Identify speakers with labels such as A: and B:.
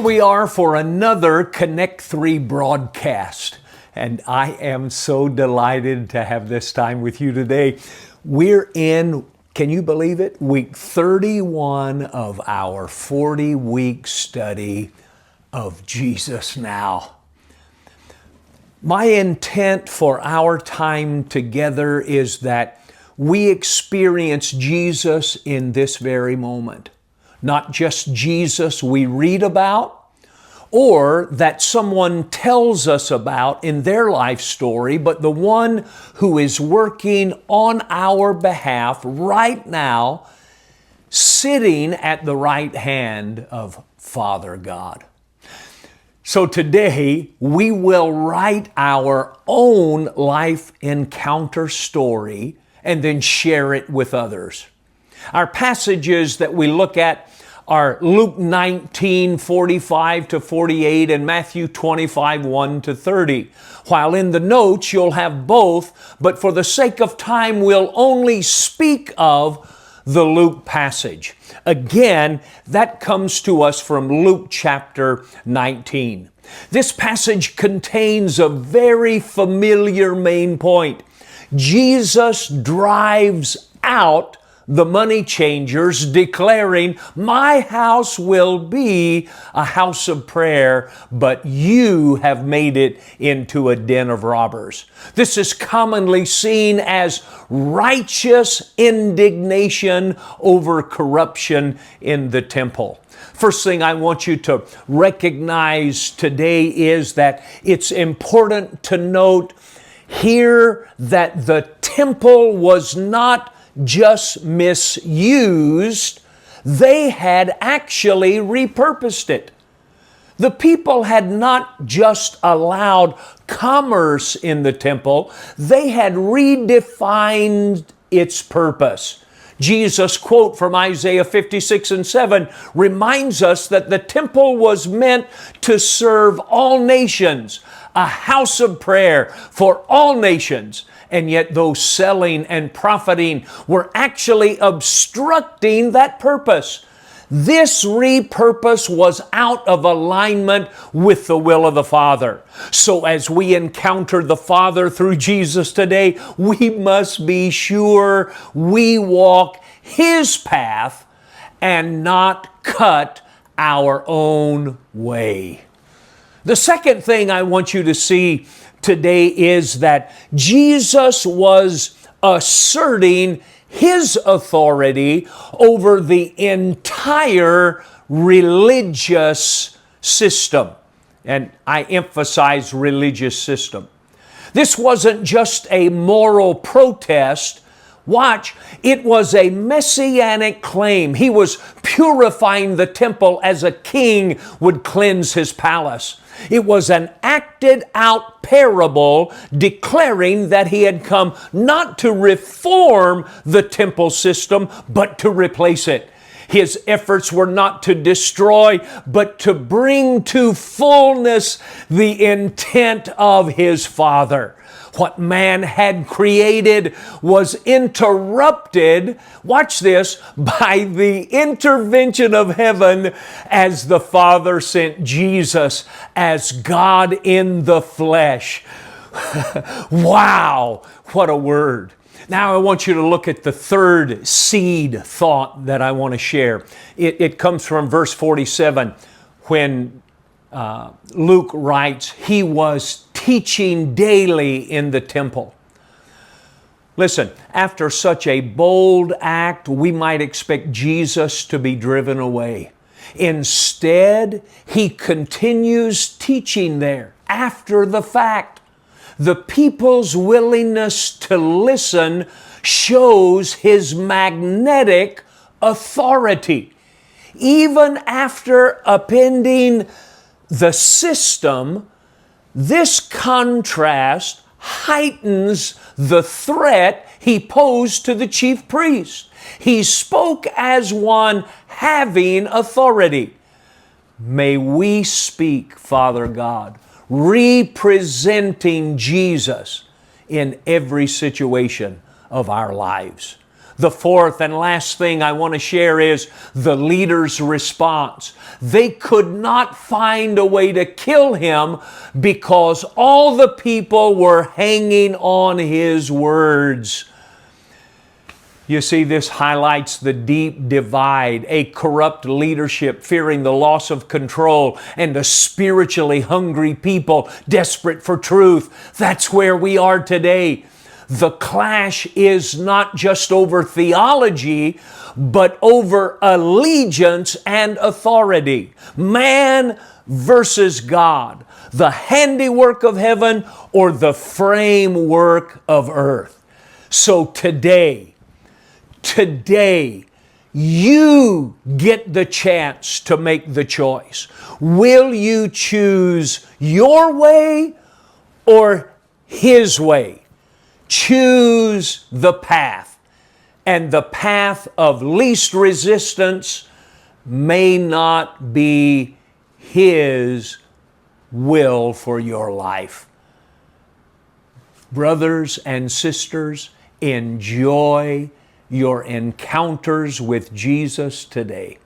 A: Here we are for another Connect3 broadcast. And I am so delighted to have this time with you today. We're in, can you believe it? Week 31 of our 40-week study of Jesus Now. My intent for our time together is that we experience Jesus in this very moment. Not just Jesus we read about or that someone tells us about in their life story, but the one who is working on our behalf right now, sitting at the right hand of Father God. So today we will write our own life encounter story and then share it with others. Our passages that we look at are Luke 19, 45 to 48 and Matthew 25, 1 to 30. While in the notes you'll have both, but for the sake of time we'll only speak of the Luke passage. Again, that comes to us from Luke chapter 19. This passage contains a very familiar main point. Jesus drives out the money changers, declaring, "My house will be a house of prayer, but you have made it into a den of robbers." This is commonly seen as righteous indignation over corruption in the temple. First thing I want you to recognize today is that it's important to note here that the temple was not just misused, they had actually repurposed it. The people had not just allowed commerce in the temple, they had redefined its purpose. Jesus' quote from Isaiah 56 and 7 reminds us that the temple was meant to serve all nations, a house of prayer for all nations. And yet those selling and profiting were actually obstructing that purpose. This repurpose was out of alignment with the will of the Father. So as we encounter the Father through Jesus today, we must be sure we walk His path and not cut our own way. The second thing I want you to see today is that Jesus was asserting His authority over the entire religious system. And I emphasize religious system. This wasn't just a moral protest. Watch, it was a messianic claim. He was purifying the temple as a king would cleanse his palace. It was an acted out parable declaring that He had come not to reform the temple system, but to replace it. His efforts were not to destroy, but to bring to fullness the intent of His Father. What man had created was interrupted, watch this, by the intervention of heaven as the Father sent Jesus as God in the flesh. Wow, what a word. Now I want you to look at the third seed thought that I want to share. It comes from verse 47 when Luke writes, He was teaching daily in the temple. Listen, after such a bold act, we might expect Jesus to be driven away. Instead, He continues teaching there after the fact. The people's willingness to listen shows His magnetic authority. Even after upending the system, this contrast heightens the threat He posed to the chief priest. He spoke as one having authority. May we speak, Father God, representing Jesus in every situation of our lives. The fourth and last thing I want to share is the leader's response. They could not find a way to kill him because all the people were hanging on his words. You see, this highlights the deep divide, a corrupt leadership fearing the loss of control, and a spiritually hungry people desperate for truth. That's where we are today. The clash is not just over theology, but over allegiance and authority. Man versus God. The handiwork of heaven or the framework of earth. So today, you get the chance to make the choice. Will you choose your way or His way? Choose the path. And the path of least resistance may not be His will for your life. Brothers and sisters, enjoy your encounters with Jesus today.